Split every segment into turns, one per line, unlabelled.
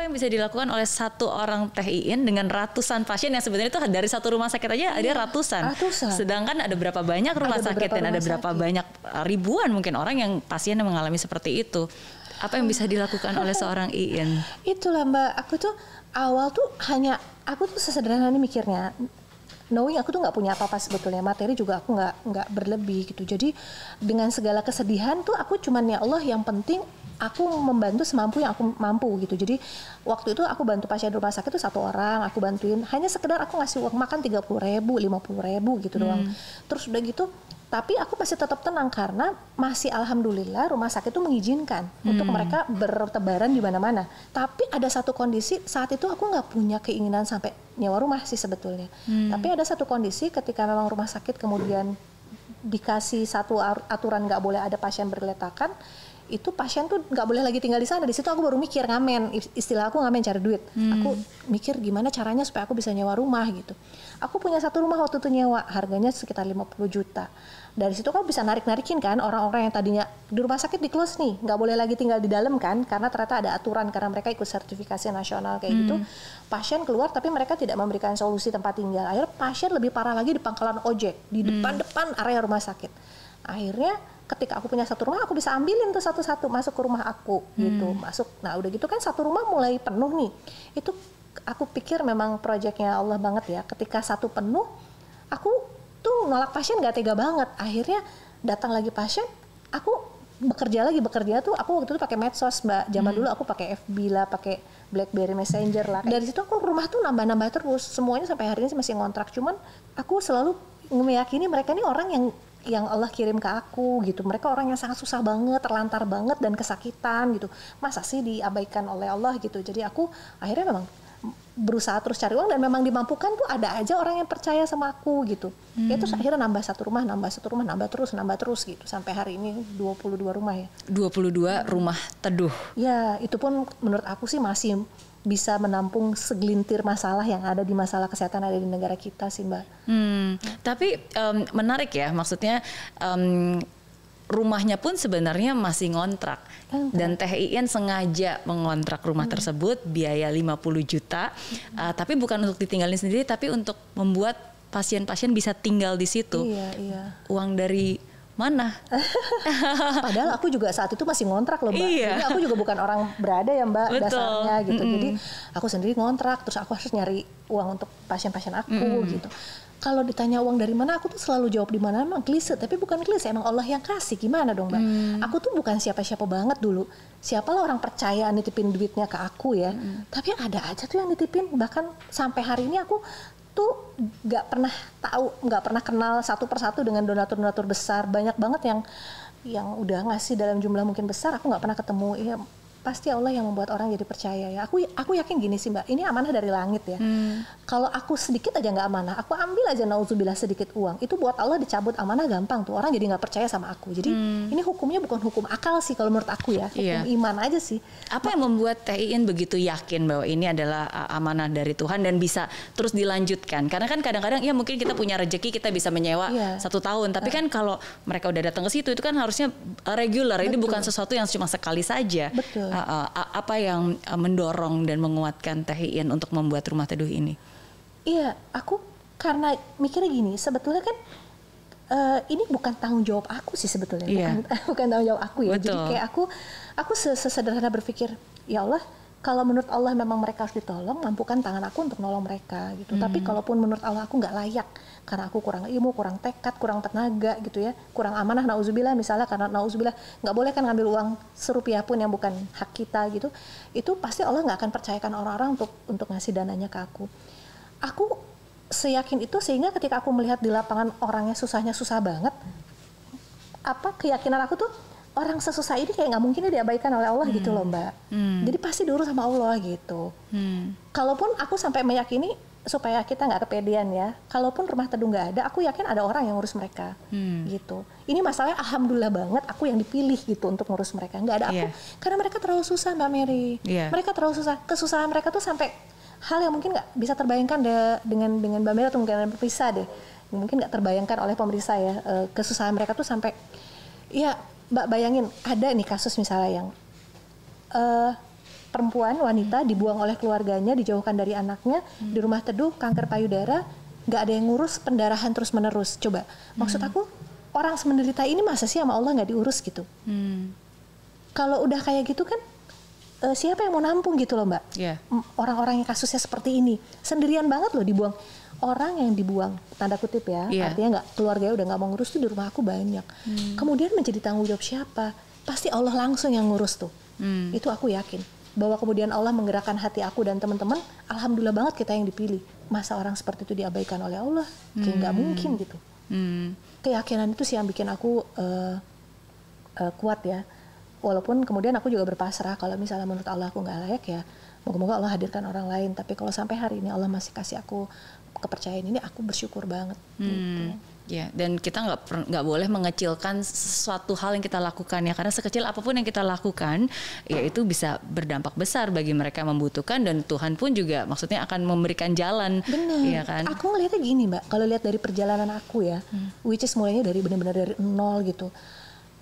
Apa yang bisa dilakukan oleh satu orang THIN dengan ratusan pasien yang sebenarnya itu dari satu rumah sakit aja ada ratusan. Sedangkan ada berapa banyak rumah sakit dan ada berapa banyak ribuan mungkin orang yang pasien yang mengalami seperti itu. Apa yang bisa dilakukan oleh seorang IIN?
Itulah Mbak, aku tuh awal tuh aku tuh sesederhana ini mikirnya. Knowing aku tuh nggak punya apa-apa sebetulnya, materi juga aku nggak berlebih gitu. Jadi dengan segala kesedihan tuh aku cuman ya Allah yang penting aku membantu semampu yang aku mampu gitu. Jadi waktu itu aku bantu pasien rumah sakit itu 1 orang, aku bantuin hanya sekedar aku ngasih uang makan 30.000, 50.000 gitu doang. Terus udah gitu, tapi aku masih tetap tenang karena masih alhamdulillah rumah sakit itu mengizinkan untuk mereka bertebaran di mana-mana. Tapi ada satu kondisi saat itu aku nggak punya keinginan sampai nyewa rumah sih sebetulnya. Tapi ada satu kondisi ketika memang rumah sakit kemudian dikasih satu aturan nggak boleh ada pasien bergeletakan, itu pasien tuh nggak boleh lagi tinggal di sana. Di situ aku baru mikir ngamen, istilah aku ngamen cari duit. Aku mikir gimana caranya supaya aku bisa nyewa rumah gitu. Aku punya satu rumah waktu itu nyewa, harganya sekitar 50 juta. Dari situ kan bisa narik-narikin kan orang-orang yang tadinya di rumah sakit di close nih, nggak boleh lagi tinggal di dalam kan, karena ternyata ada aturan karena mereka ikut sertifikasi nasional kayak gitu. Pasien keluar tapi mereka tidak memberikan solusi tempat tinggal. Akhirnya pasien lebih parah lagi di pangkalan ojek, di depan area rumah sakit. Akhirnya ketika aku punya satu rumah, aku bisa ambilin tuh satu-satu masuk ke rumah aku gitu, masuk. Nah udah gitu kan satu rumah mulai penuh nih. Itu aku pikir memang proyeknya Allah banget ya. Ketika satu penuh, aku tuh nolak pasien gak tega banget. Akhirnya datang lagi pasien, aku bekerja tuh aku waktu itu pakai medsos Mbak. Zaman dulu aku pakai FB lah, pakai BlackBerry Messenger lah. Dari situ aku rumah tuh nambah-nambah terus. Semuanya sampai hari ini masih ngontrak. Cuman aku selalu meyakini mereka ini orang yang Allah kirim ke aku gitu. Mereka orang yang sangat susah banget, terlantar banget dan kesakitan gitu. Masa sih diabaikan oleh Allah gitu. Jadi aku akhirnya memang berusaha terus cari uang dan memang dimampukan tuh ada aja orang yang percaya sama aku gitu. Ya terus akhirnya nambah satu rumah, nambah terus gitu sampai hari ini 22 rumah ya.
22 rumah teduh.
Ya, itu pun menurut aku sih masih bisa menampung segelintir masalah yang ada di masalah kesehatan ada di negara kita sih Mbak.
Tapi menarik ya, maksudnya rumahnya pun sebenarnya masih ngontrak. Dan THIN sengaja mengontrak rumah tersebut biaya 50 juta. Tapi bukan untuk ditinggalin sendiri, tapi untuk membuat pasien-pasien bisa tinggal di situ.
Iya.
Uang dari mana?
Padahal aku juga saat itu masih ngontrak loh Mbak.
Iya.
Jadi aku juga bukan orang berada ya Mbak.
Betul.
Dasarnya gitu. Jadi aku sendiri ngontrak, terus aku harus nyari uang untuk pasien-pasien aku gitu. Kalau ditanya uang dari mana, aku tuh selalu jawab di mana, emang klise, tapi bukan klise, emang Allah yang kasih. Gimana dong Mbak? Aku tuh bukan siapa-siapa banget dulu. Siapalah orang percaya nitipin duitnya ke aku ya. Tapi ada aja tuh yang nitipin. Bahkan sampai hari ini aku tuh nggak pernah kenal satu persatu dengan donatur-donatur besar. Banyak banget yang udah ngasih dalam jumlah mungkin besar, aku nggak pernah ketemu. Ya, pasti Allah yang membuat orang jadi percaya ya. Aku yakin gini sih Mbak, ini amanah dari langit ya. Kalau aku sedikit aja nggak amanah, aku ambil aja nauzubillah sedikit uang, itu buat Allah dicabut amanah gampang tuh. Orang jadi nggak percaya sama aku. Jadi ini hukumnya bukan hukum akal sih kalau menurut aku ya, hukum iman aja sih.
Apa yang membuat THIN begitu yakin bahwa ini adalah amanah dari Tuhan dan bisa terus dilanjutkan? Karena kan kadang-kadang ya mungkin kita punya rezeki kita bisa menyewa 1 tahun, tapi kan kalau mereka udah datang ke situ itu kan harusnya regular. Ini bukan sesuatu yang cuma sekali saja.
Betul.
Apa yang mendorong dan menguatkan THIN untuk membuat rumah teduh ini?
Iya, aku karena mikirnya gini, sebetulnya kan ini bukan tanggung jawab aku sih sebetulnya, bukan tanggung jawab aku ya.
Betul.
Jadi kayak aku sesederhana berpikir, ya Allah, kalau menurut Allah memang mereka harus ditolong, mampukan tangan aku untuk nolong mereka gitu. Tapi kalaupun menurut Allah aku nggak layak, karena aku kurang ilmu, kurang tekad, kurang tenaga gitu ya, kurang amanah, nauzubillah misalnya, karena nauzubillah nggak boleh kan ngambil uang serupiah pun yang bukan hak kita gitu, itu pasti Allah nggak akan percayakan orang-orang untuk ngasih dananya ke aku. Aku seyakin itu sehingga ketika aku melihat di lapangan orangnya susahnya susah banget, keyakinan aku tuh orang sesusah ini kayak nggak mungkin diabaikan oleh Allah gitu loh Mbak. Jadi pasti diurus sama Allah gitu. Kalaupun aku sampai meyakini supaya kita nggak kepedean ya, kalaupun rumah teduh nggak ada, aku yakin ada orang yang ngurus mereka gitu. Ini masalahnya alhamdulillah banget aku yang dipilih gitu untuk ngurus mereka, nggak ada aku karena mereka terlalu susah Mbak Mary. Mereka terlalu susah, kesusahan mereka tuh sampai hal yang mungkin nggak bisa terbayangkan dengan Mbak Mary atau mungkin pemirsa deh, mungkin nggak terbayangkan oleh pemirsa ya. Kesusahan mereka tuh sampai ya Mbak bayangin ada nih kasus misalnya yang perempuan, wanita dibuang oleh keluarganya, dijauhkan dari anaknya, di rumah teduh, kanker payudara, nggak ada yang ngurus, pendarahan terus menerus. Coba, maksud aku orang menderita ini masa sih sama Allah nggak diurus gitu? Kalau udah kayak gitu kan, siapa yang mau nampung gitu loh Mbak? Orang-orang yang kasusnya seperti ini, sendirian banget loh dibuang. Orang yang dibuang, tanda kutip ya, artinya keluarganya udah nggak mau ngurus tuh di rumah aku banyak. Kemudian menjadi tanggung jawab siapa? Pasti Allah langsung yang ngurus tuh. Itu aku yakin. Bahwa kemudian Allah menggerakkan hati aku dan teman-teman, alhamdulillah banget kita yang dipilih. Masa orang seperti itu diabaikan oleh Allah? Kayak nggak mungkin gitu. Keyakinan itu sih yang bikin aku kuat ya. Walaupun kemudian aku juga berpasrah kalau misalnya menurut Allah aku nggak layak ya, moga-moga Allah hadirkan orang lain. Tapi kalau sampai hari ini Allah masih kasih aku kepercayaan ini, aku bersyukur banget. Gitu.
Ya, dan kita nggak boleh mengecilkan suatu hal yang kita lakukan ya, karena sekecil apapun yang kita lakukan, ya itu bisa berdampak besar bagi mereka yang membutuhkan, dan Tuhan pun juga maksudnya akan memberikan jalan.
Benar.
Ya kan?
Aku ngeliatnya gini Mbak, kalau lihat dari perjalanan aku ya, which is mulainya dari benar-benar dari nol gitu.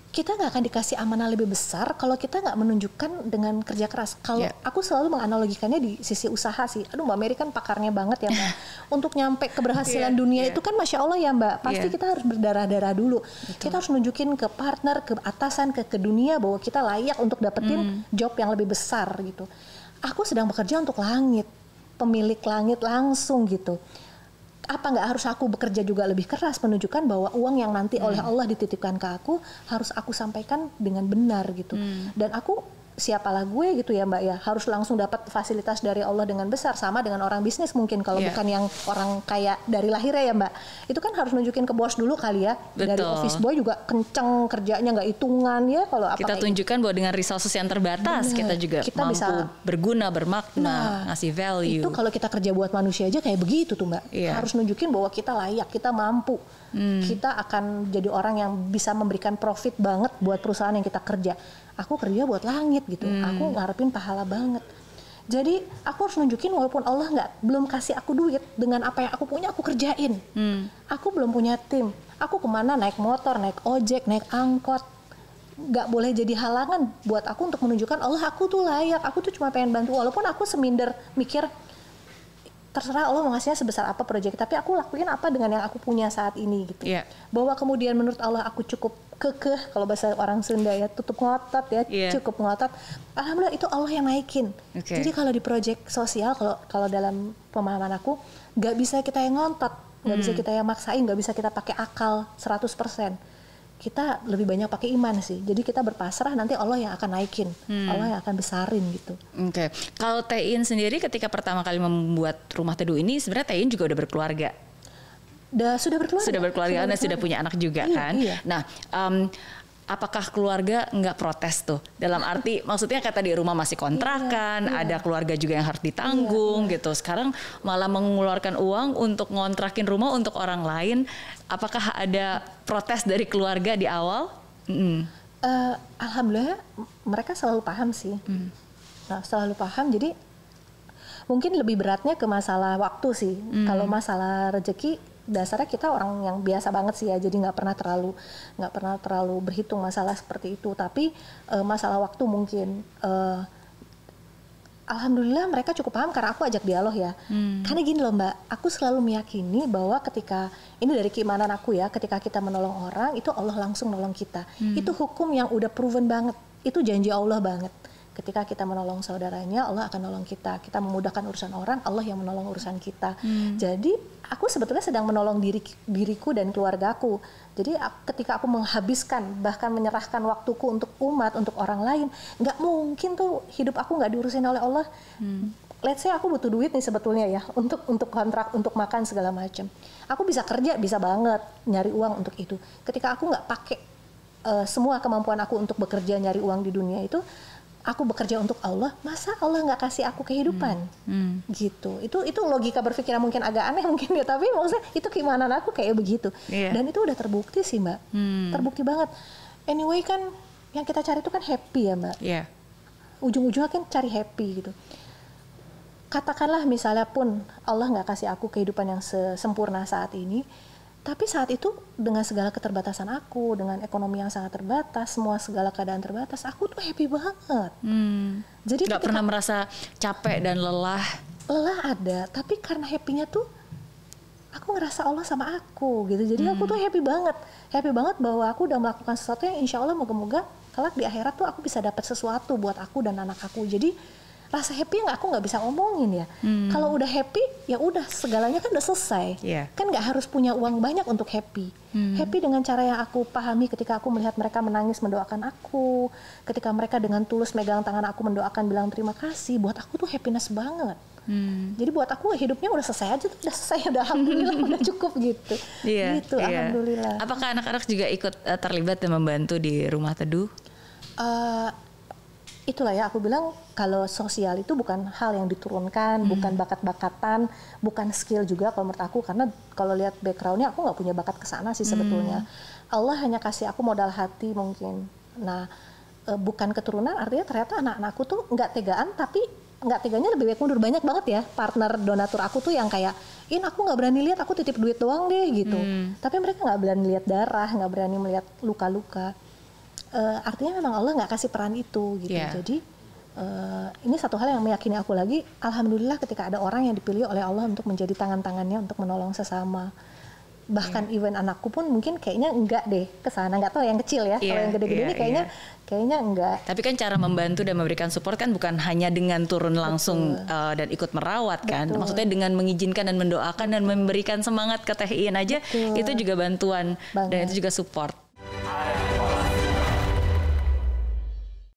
Kita nggak akan dikasih amanah lebih besar kalau kita nggak menunjukkan dengan kerja keras. Kalau aku selalu menganalogikannya di sisi usaha sih. Aduh Mbak Mary kan pakarnya banget ya Mbak. Untuk nyampe keberhasilan dunia itu kan Masya Allah ya Mbak. Pasti kita harus berdarah-darah dulu. Betul. Kita harus nunjukin ke partner, ke atasan, ke dunia bahwa kita layak untuk dapetin job yang lebih besar gitu. Aku sedang bekerja untuk langit. Pemilik langit langsung gitu. Apa nggak harus aku bekerja juga lebih keras menunjukkan bahwa uang yang nanti oleh Allah dititipkan ke aku harus aku sampaikan dengan benar gitu. Dan aku siapalah gue gitu ya Mbak ya, harus langsung dapat fasilitas dari Allah dengan besar, sama dengan orang bisnis mungkin kalau bukan yang orang kaya dari lahirnya ya Mbak. Itu kan harus nunjukin ke bos dulu kali ya. Betul. Dari office boy juga kenceng kerjanya, nggak hitungan ya kalau apa.
Kita tunjukkan bahwa dengan resources yang terbatas kita juga kita mampu bisa berguna, bermakna, ngasih value.
Itu kalau kita kerja buat manusia aja kayak begitu tuh Mbak. Harus nunjukin bahwa kita layak, kita mampu. Kita akan jadi orang yang bisa memberikan profit banget buat perusahaan yang kita kerja. Aku kerja buat langit gitu, aku ngarepin pahala banget. Jadi aku harus nunjukin walaupun Allah belum kasih aku duit, dengan apa yang aku punya aku kerjain. Aku belum punya tim, aku kemana naik motor, naik ojek, naik angkot. Nggak boleh jadi halangan buat aku untuk menunjukkan Allah aku tuh layak, aku tuh cuma pengen bantu. Walaupun aku seminder mikir, terserah Allah mau ngasihnya sebesar apa proyek, tapi aku lakuin apa dengan yang aku punya saat ini gitu. Bahwa kemudian menurut Allah aku cukup kekeh, kalau bahasa orang Sunda ya, tutup ngotot ya, cukup ngotot. Alhamdulillah itu Allah yang naikin. Jadi kalau di proyek sosial, kalau dalam pemahaman aku, nggak bisa kita yang ngontot, nggak bisa kita yang maksain, nggak bisa kita pakai akal 100%. Kita lebih banyak pakai iman sih. Jadi kita berpasrah, nanti Allah yang akan naikin, Allah yang akan besarin gitu.
Kalau Tein sendiri ketika pertama kali membuat rumah teduh ini, sebenarnya Tein juga udah berkeluarga.
Sudah berkeluarga,
Anda sudah punya anak juga kan? Nah, apakah keluarga nggak protes tuh? Dalam arti, maksudnya kata di rumah masih kontrakan, ada keluarga juga yang harus ditanggung gitu. Sekarang malah mengeluarkan uang untuk ngontrakin rumah untuk orang lain. Apakah ada protes dari keluarga di awal?
Alhamdulillah mereka selalu paham sih. Nah, selalu paham. Jadi mungkin lebih beratnya ke masalah waktu sih. Kalau masalah rezeki, dasarnya kita orang yang biasa banget sih ya, jadi nggak pernah terlalu berhitung masalah seperti itu. Tapi masalah waktu mungkin alhamdulillah mereka cukup paham karena aku ajak dialog ya. Karena gini loh Mbak, aku selalu meyakini bahwa ketika, ini dari keimanan aku ya, ketika kita menolong orang itu Allah langsung nolong kita. Itu hukum yang udah proven banget, itu janji Allah banget. Ketika kita menolong saudaranya, Allah akan nolong kita. Kita memudahkan urusan orang, Allah yang menolong urusan kita. Jadi aku sebetulnya sedang menolong diriku dan keluargaku. Jadi ketika aku menghabiskan, bahkan menyerahkan waktuku untuk umat, untuk orang lain, nggak mungkin tuh hidup aku nggak diurusin oleh Allah. Let's say aku butuh duit nih sebetulnya ya, untuk kontrak, untuk makan segala macam. Aku bisa kerja, bisa banget nyari uang untuk itu. Ketika aku nggak pakai semua kemampuan aku untuk bekerja nyari uang di dunia itu, aku bekerja untuk Allah, masa Allah nggak kasih aku kehidupan? Gitu. Itu logika berpikir yang mungkin agak aneh mungkin ya, tapi maksudnya itu keimanan aku kayak begitu. Dan itu udah terbukti sih Mbak, terbukti banget. Anyway kan yang kita cari itu kan happy ya Mbak. Ujung-ujungnya kan cari happy gitu. Katakanlah misalnya pun Allah nggak kasih aku kehidupan yang sempurna saat ini, Tapi saat itu dengan segala keterbatasan aku, dengan ekonomi yang sangat terbatas, semua segala keadaan terbatas, aku tuh happy banget.
Jadi nggak pernah merasa capek dan lelah.
Lelah ada, tapi karena happy-nya tuh aku ngerasa Allah sama aku gitu. Jadi aku tuh happy banget bahwa aku udah melakukan sesuatu yang insya Allah moga-moga kelak di akhirat tuh aku bisa dapat sesuatu buat aku dan anak aku. Jadi rasa happy yang aku nggak bisa omongin ya. Kalau udah happy ya udah segalanya kan udah selesai. Kan nggak harus punya uang banyak untuk happy. Happy dengan cara yang aku pahami ketika aku melihat mereka menangis mendoakan aku, ketika mereka dengan tulus megang tangan aku mendoakan bilang terima kasih, buat aku tuh happiness banget. Jadi buat aku hidupnya udah selesai aja, udah selesai, udah alhamdulillah, udah cukup gitu. Gitu alhamdulillah.
Apakah anak-anak juga ikut terlibat dan membantu di rumah teduh?
Itulah ya aku bilang kalau sosial itu bukan hal yang diturunkan, bukan bakat-bakatan, bukan skill juga kalau menurut aku, karena kalau lihat backgroundnya aku nggak punya bakat kesana sih sebetulnya. Allah hanya kasih aku modal hati mungkin. Nah bukan keturunan, artinya ternyata anak-anakku tuh nggak tegaan, tapi nggak teganya lebih baik mundur. Banyak banget ya partner donatur aku tuh yang kayak, aku nggak berani lihat, aku titip duit doang deh gitu. Tapi mereka nggak berani lihat darah, nggak berani melihat luka-luka. Artinya memang Allah nggak kasih peran itu gitu. Jadi ini satu hal yang meyakini aku lagi, alhamdulillah ketika ada orang yang dipilih oleh Allah untuk menjadi tangan-tangannya untuk menolong sesama. Bahkan even anakku pun mungkin kayaknya enggak deh kesana, nggak tahu yang kecil ya. Kalau yang gede-gede ini kayaknya enggak.
Tapi kan cara membantu dan memberikan support kan bukan hanya dengan turun langsung dan ikut merawat kan. Maksudnya dengan mengizinkan dan mendoakan dan memberikan semangat ke Teh Iin aja, itu juga bantuan dan itu juga support.